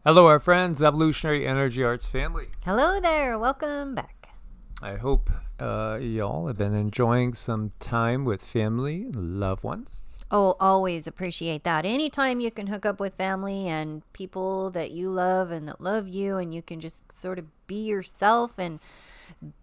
Hello, our friends, Evolutionary Energy Arts family. Hello there, welcome back. I hope y'all have been enjoying some time with family, loved ones. Oh, always appreciate that. Anytime you can hook up with family and people that you love and that love you, and you can just sort of be yourself and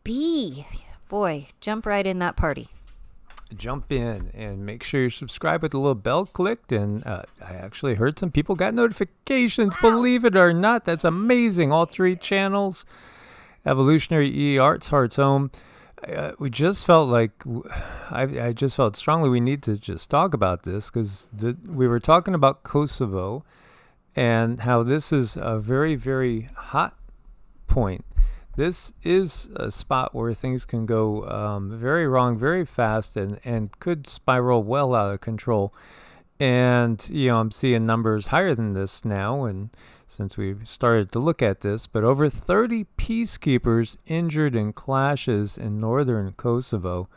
boy, jump right in that party. Jump in and make sure you're subscribed with the little bell clicked. And I actually heard some people got notifications. Wow. Believe it or not, that's amazing. All three channels, Evolutionary, EEARTS, Heart's Home. We just felt like, I just felt strongly we need to just talk about this because we were talking about Kosovo and how this is a very, very hot point. This is a spot where things can go very wrong very fast and could spiral well out of control. And, I'm seeing numbers higher than this now, and since we started to look at this, but over 30 peacekeepers injured in clashes in northern Kosovo.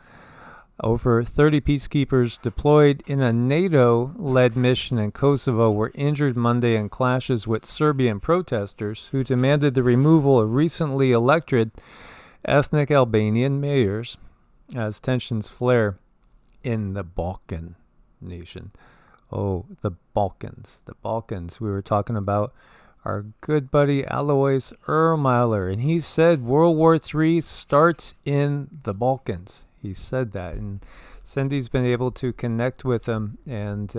Over 30 peacekeepers deployed in a NATO-led mission in Kosovo were injured Monday in clashes with Serbian protesters who demanded the removal of recently elected ethnic Albanian mayors as tensions flare in the Balkan nation. Oh, the Balkans. The Balkans. We were talking about our good buddy Alois Ermeiler, and he said World War III starts in the Balkans. He said that, and Cindy's been able to connect with him, and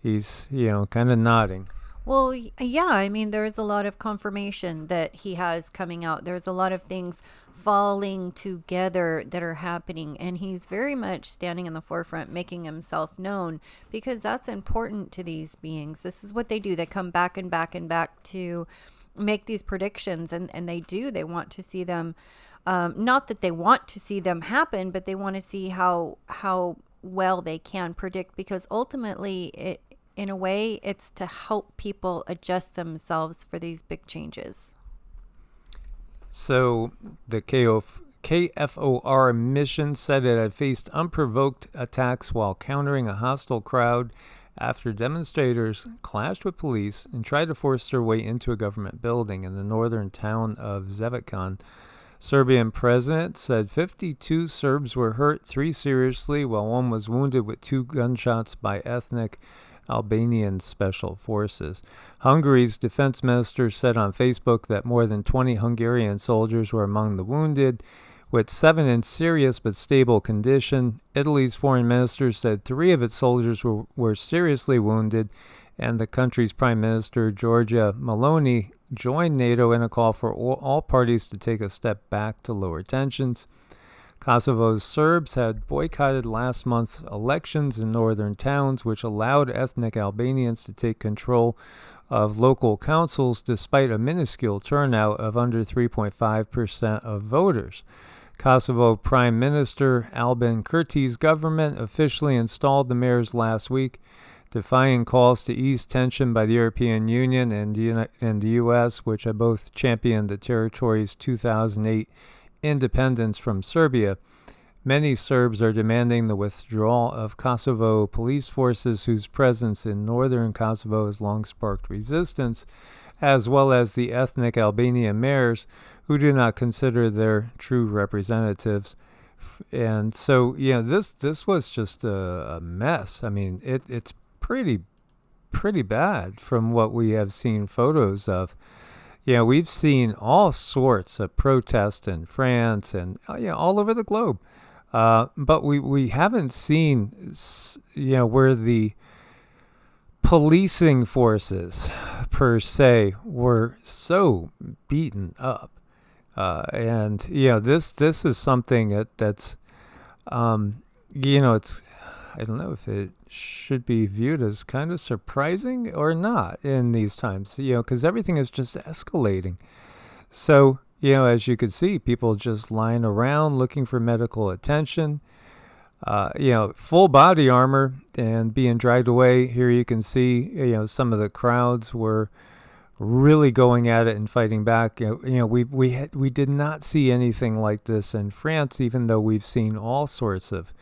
he's, kind of nodding. Well, yeah, I mean, there's a lot of confirmation that he has coming out. There's a lot of things falling together that are happening, and he's very much standing in the forefront, making himself known, because that's important to these beings. This is what they do. They come back and back and back to make these predictions, and they want to see them. Not that they want to see them happen, but they want to see how well they can predict, because ultimately, in a way, it's to help people adjust themselves for these big changes. So the KFOR mission said it had faced unprovoked attacks while countering a hostile crowd after demonstrators clashed with police and tried to force their way into a government building in the northern town of Zevakan. Serbian president said 52 Serbs were hurt, 3 seriously, while 1 was wounded with 2 gunshots by ethnic Albanian special forces. Hungary's defense minister said on Facebook that more than 20 Hungarian soldiers were among the wounded, with 7 in serious but stable condition. Italy's foreign minister said 3 of its soldiers were seriously wounded, and the country's prime minister, Giorgia Meloni, joined NATO in a call for all parties to take a step back to lower tensions. Kosovo's Serbs had boycotted last month's elections in northern towns, which allowed ethnic Albanians to take control of local councils despite a minuscule turnout of under 3.5% of voters. Kosovo Prime Minister Albin Kurti's government officially installed the mayors last week, defying calls to ease tension by the European Union and the U.S., which had both championed the territory's 2008 independence from Serbia. Many Serbs are demanding the withdrawal of Kosovo police forces, whose presence in northern Kosovo has long sparked resistance, as well as the ethnic Albanian mayors, who do not consider their true representatives. And so, this was just a mess. I mean, it's pretty bad from what we have seen photos of. We've seen all sorts of protests in France and all over the globe, but we haven't seen where the policing forces per se were so beaten up, and this is something that's it's, I don't know if it should be viewed as kind of surprising or not in these times, because everything is just escalating. So, as you could see, people just lying around looking for medical attention, full body armor and being dragged away. Here you can see, some of the crowds were really going at it and fighting back. We did not see anything like this in France, even though we've seen all sorts of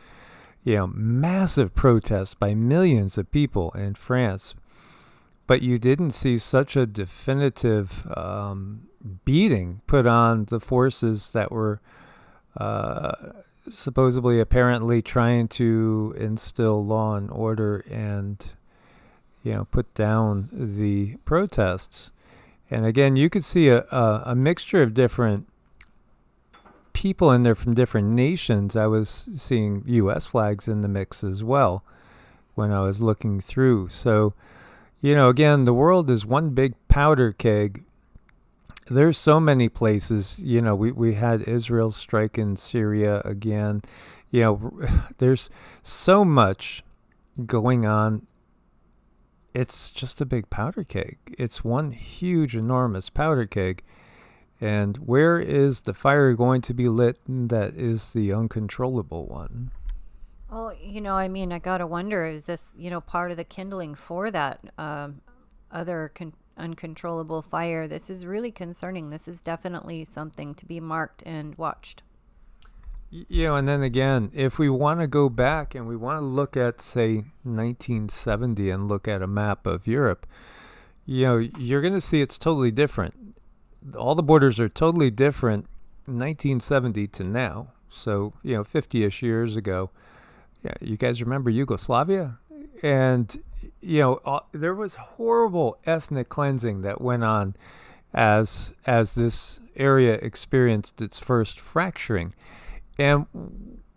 massive protests by millions of people in France. but you didn't see such a definitive beating put on the forces that were supposedly, apparently trying to instill law and order and, put down the protests. And again, you could see a mixture of different people in there from different nations. I was seeing U.S. flags in the mix as well when I was looking through. So, again, the world is one big powder keg. There's so many places. We had Israel strike in Syria again. There's so much going on. It's just a big powder keg. It's one huge, enormous powder keg. And where is the fire going to be lit that is the uncontrollable one? Well, I gotta wonder, is this, part of the kindling for that other uncontrollable fire? This is really concerning. This is definitely something to be marked and watched. And then again, if we want to go back and we want to look at, say, 1970 and look at a map of Europe, you're going to see it's totally different. All the borders are totally different 1970 to now. So, 50-ish years ago. Yeah, you guys remember Yugoslavia? And, there was horrible ethnic cleansing that went on as this area experienced its first fracturing. And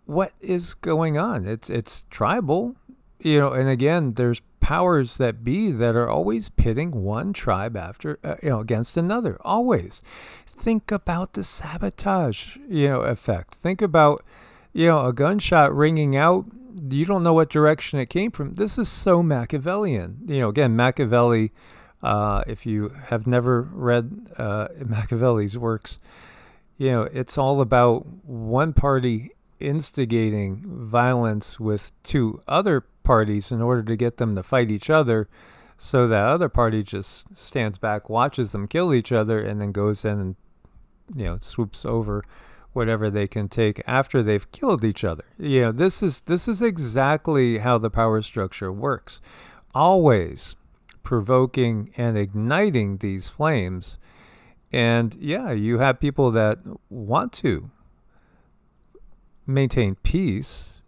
what is going on? It's tribal, and again, there's powers that be that are always pitting one tribe after, against another, always. Think about the sabotage, effect. Think about, a gunshot ringing out. You don't know what direction it came from. This is so Machiavellian. Again, Machiavelli, if you have never read Machiavelli's works, it's all about one party instigating violence with two other parties in order to get them to fight each other, so that other party just stands back, watches them kill each other, and then goes in and swoops over whatever they can take after they've killed each other. This is exactly how the power structure works, always provoking and igniting these flames. And you have people that want to maintain peace,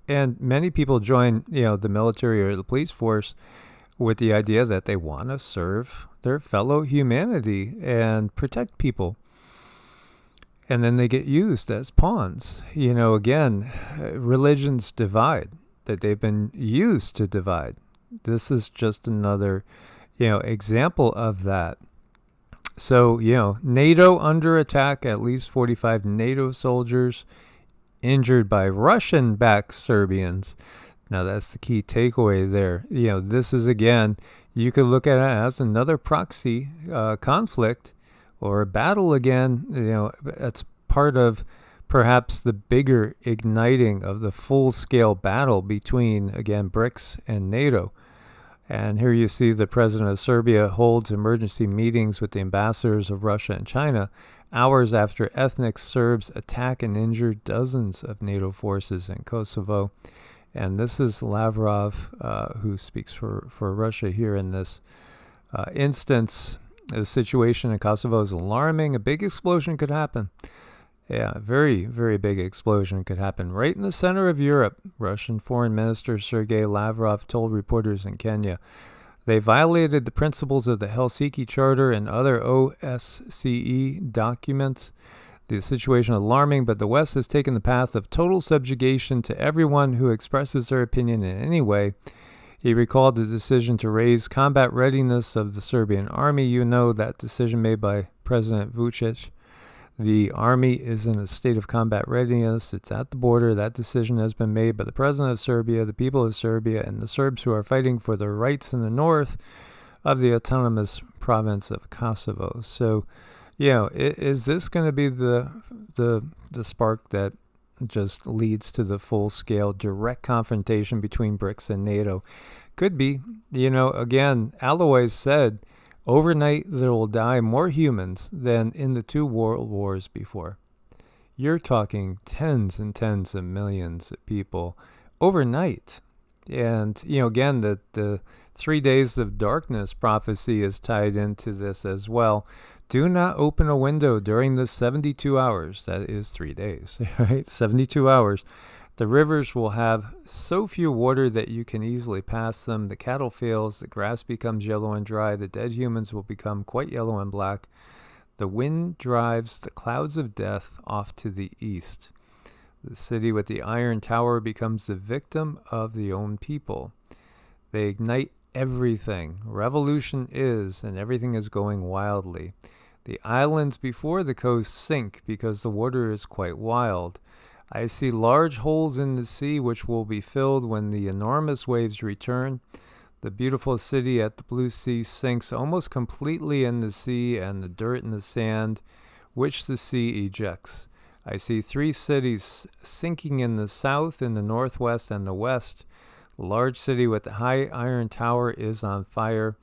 and many people join, the military or the police force with the idea that they want to serve their fellow humanity and protect people. And then they get used as pawns. Again, religions divide, that they've been used to divide. This is just another, example of that. So, NATO under attack, at least 45 NATO soldiers injured by Russian-backed Serbians. Now, that's the key takeaway there. This is, again, you could look at it as another proxy conflict or a battle again. That's part of perhaps the bigger igniting of the full-scale battle between, again, BRICS and NATO. And here you see the president of Serbia holds emergency meetings with the ambassadors of Russia and China hours after ethnic Serbs attack and injure dozens of NATO forces in Kosovo. And this is Lavrov, who speaks for Russia here in this instance. The situation in Kosovo is alarming. A big explosion could happen. Yeah, a very, very big explosion could happen right in the center of Europe, Russian Foreign Minister Sergei Lavrov told reporters in Kenya. They violated the principles of the Helsinki Charter and other OSCE documents. The situation is alarming, but the West has taken the path of total subjugation to everyone who expresses their opinion in any way. He recalled the decision to raise combat readiness of the Serbian army. That decision made by President Vučić. The army is in a state of combat readiness. It's at the border. That decision has been made by the president of Serbia, the people of Serbia, and the Serbs who are fighting for their rights in the north of the autonomous province of Kosovo. So, is this going to be the spark that just leads to the full-scale direct confrontation between BRICS and NATO? Could be. Again, Alois said, overnight, there will die more humans than in the two world wars before. You're talking tens and tens of millions of people overnight. And, again, the 3 days of darkness prophecy is tied into this as well. Do not open a window during the 72 hours. That is 3 days, right? 72 hours. The rivers will have so few water that you can easily pass them. The cattle fails. The grass becomes yellow and dry. The dead humans will become quite yellow and black. The wind drives the clouds of death off to the east. The city with the iron tower becomes the victim of the own people. They ignite everything. Revolution is, and everything is going wildly. The islands before the coast sink because the water is quite wild. I see large holes in the sea which will be filled when the enormous waves return. The beautiful city at the blue sea sinks almost completely in the sea and the dirt and the sand, which the sea ejects. I see 3 cities sinking in the south, in the northwest, and the west. The large city with the high iron tower is on fire,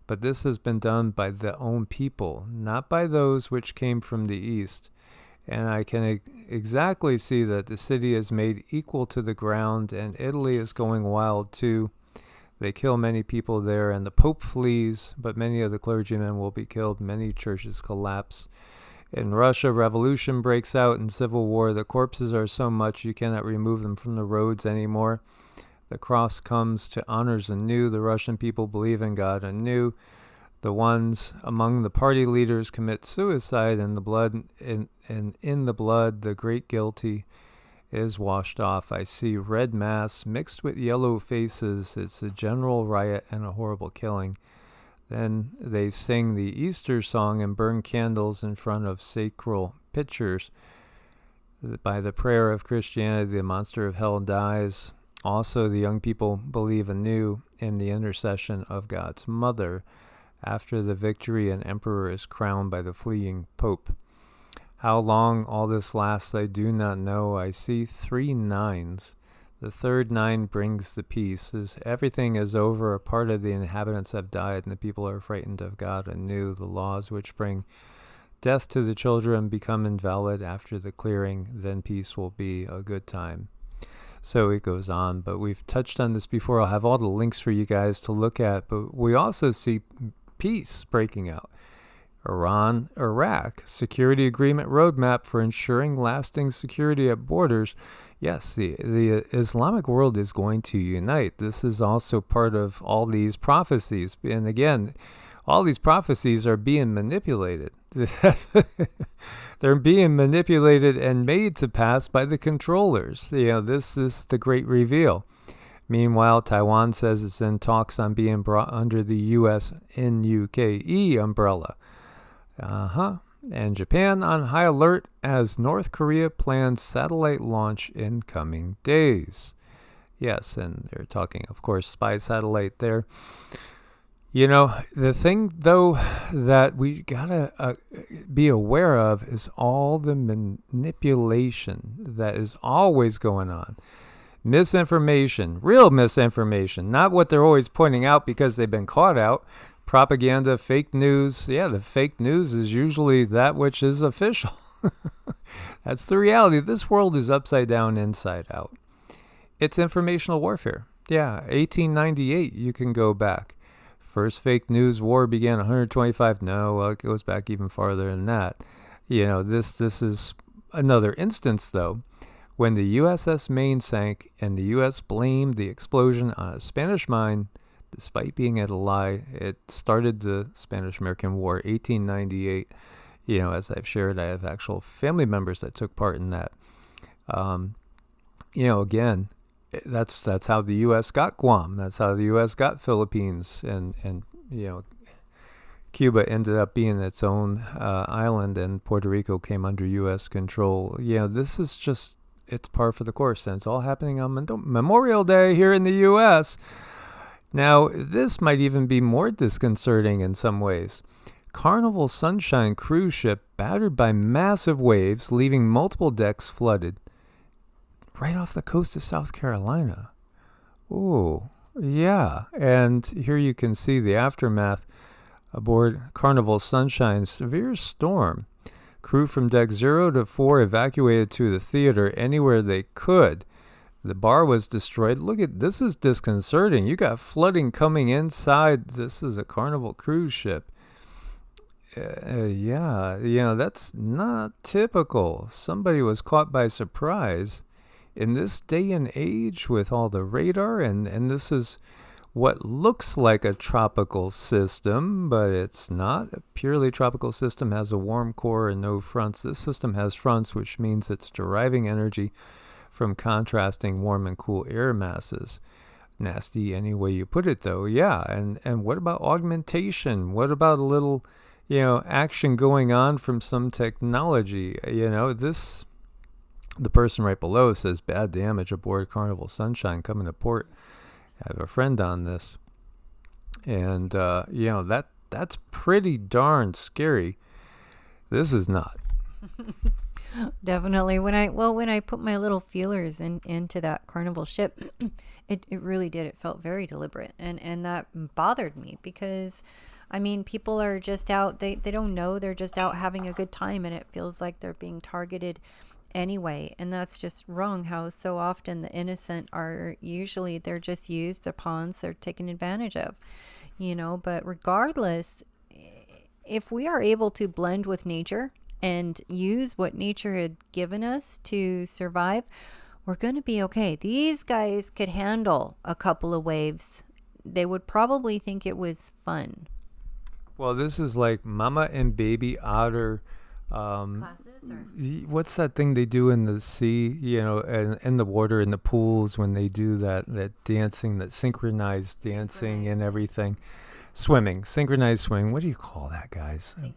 but this has been done by the own people, not by those which came from the east. And I can exactly see that the city is made equal to the ground, and Italy is going wild too. They kill many people there, and the Pope flees, but many of the clergymen will be killed. Many churches collapse. In Russia, revolution breaks out and civil war. The corpses are so much you cannot remove them from the roads anymore. The cross comes to honors anew. The Russian people believe in God anew. The ones among the party leaders commit suicide, and in the blood the great guilty is washed off. I see red mass mixed with yellow faces. It's a general riot and a horrible killing. Then they sing the Easter song and burn candles in front of sacral pictures. By the prayer of Christianity, the monster of hell dies. Also, the young people believe anew in the intercession of God's mother. After the victory, an emperor is crowned by the fleeing pope. How long all this lasts, I do not know. I see 3 nines. The third 9 brings the peace. As everything is over, a part of the inhabitants have died, and the people are frightened of God anew. The laws which bring death to the children become invalid after the clearing. Then peace will be a good time. So it goes on, but we've touched on this before. I'll have all the links for you guys to look at, but we also see peace breaking out. Iran, Iraq, security agreement roadmap for ensuring lasting security at borders. Yes, the Islamic world is going to unite. This is also part of all these prophecies. And again, all these prophecies are being manipulated. They're being manipulated and made to pass by the controllers. This is the great reveal. Meanwhile, Taiwan says it's in talks on being brought under the U.S. NUKE umbrella. And Japan on high alert as North Korea plans satellite launch in coming days. Yes, and they're talking, of course, spy satellite there. The thing, though, that we gotta be aware of is all the manipulation that is always going on. Misinformation, real misinformation, not what they're always pointing out because they've been caught out. Propaganda, fake news. Yeah, the fake news is usually that which is official. That's the reality. This world is upside down, inside out. It's informational warfare. Yeah, 1898, you can go back. First fake news war began 125. No, well, it goes back even farther than that. This is another instance, though, when the USS Maine sank and the U.S. blamed the explosion on a Spanish mine. Despite being a lie, it started the Spanish-American War, 1898. As I've shared, I have actual family members that took part in that. Again, that's how the U.S. got Guam. That's how the U.S. got Philippines, and Cuba ended up being its own island, and Puerto Rico came under U.S. control. This is just, it's par for the course, and it's all happening on Memorial Day here in the U.S. Now, this might even be more disconcerting in some ways. Carnival Sunshine cruise ship battered by massive waves, leaving multiple decks flooded. Right off the coast of South Carolina. Oh, yeah. And here you can see the aftermath aboard Carnival Sunshine. Severe storm. Crew from deck 0 to 4 evacuated to the theater anywhere they could. The bar was destroyed. Look at this, is disconcerting. You got flooding coming inside. This is a Carnival cruise ship. Yeah, that's not typical. Somebody was caught by surprise in this day and age with all the radar, and this is what looks like a tropical system, but it's not. A purely tropical system has a warm core and no fronts. This system has fronts, which means it's deriving energy from contrasting warm and cool air masses. Nasty any way you put it, though. Yeah, and what about augmentation? What about a little, action going on from some technology? The person right below says bad damage aboard Carnival Sunshine coming to port. I have a friend on this, and that's pretty darn scary. This is not. Definitely. When I put my little feelers into that Carnival ship, it really did. It felt very deliberate, and that bothered me because, I mean, people are just out. They don't know. They're just out having a good time, and it feels like they're being targeted anyway, and that's just wrong. How so often the innocent are usually, they're just used, the pawns, they're taken advantage of, but regardless, if we are able to blend with nature and use what nature had given us to survive, we're going to be okay. These guys could handle a couple of waves. They would probably think it was fun. Well, this is like mama and baby otter Classes, or what's that thing they do in the sea, and in the water, in the pools, when they do that dancing, that synchronized dancing and everything. Synchronized swimming. What do you call that, guys? I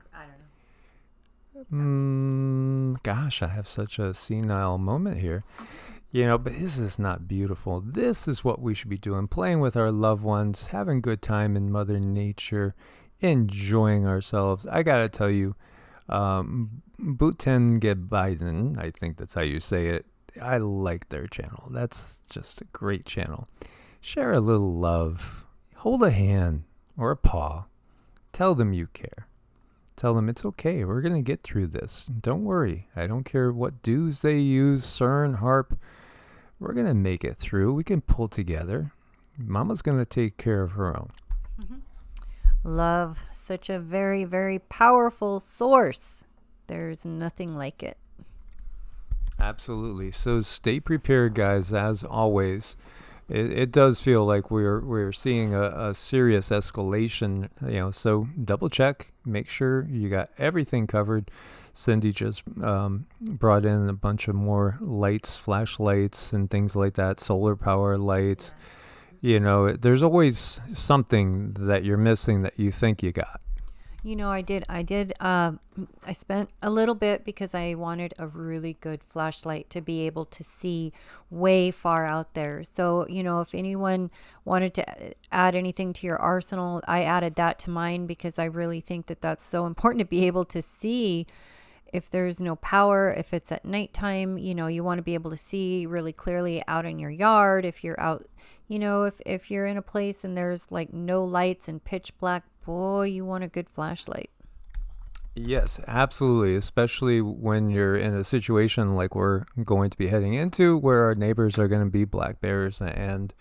don't know. Gosh, I have such a senile moment here. But this is not beautiful. This is what we should be doing, playing with our loved ones, having good time in Mother Nature, enjoying ourselves. I gotta tell you, Biden, I think that's how you say it. I like their channel. That's just a great channel. Share a little love. Hold a hand or a paw. Tell them you care. Tell them it's okay. We're going to get through this. Don't worry. I don't care what dues they use, CERN, HARP. We're going to make it through. We can pull together. Mama's going to take care of her own. Mm-hmm. Love, such a very, very powerful source. There's nothing like it. Absolutely. So stay prepared, guys, as always. It does feel like we're seeing a serious escalation, so double check, make sure you got everything covered. Cindy just brought in a bunch of more lights, flashlights and things like that, solar power lights. There's always something that you're missing that you think you got. I spent a little bit because I wanted a really good flashlight to be able to see way far out there. So, if anyone wanted to add anything to your arsenal, I added that to mine because I really think that that's so important to be able to see if there's no power, if it's at nighttime, you want to be able to see really clearly out in your yard. If you're out, if you're in a place and there's like no lights and pitch black, boy, you want a good flashlight. Yes, absolutely. Especially when you're in a situation like we're going to be heading into, where our neighbors are going to be black bears and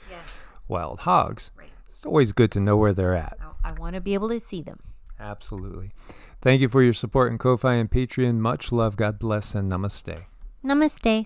wild hogs. Right. It's always good to know where they're at. I want to be able to see them. Absolutely. Thank you for your support in Ko-Fi and Patreon. Much love. God bless and namaste. Namaste.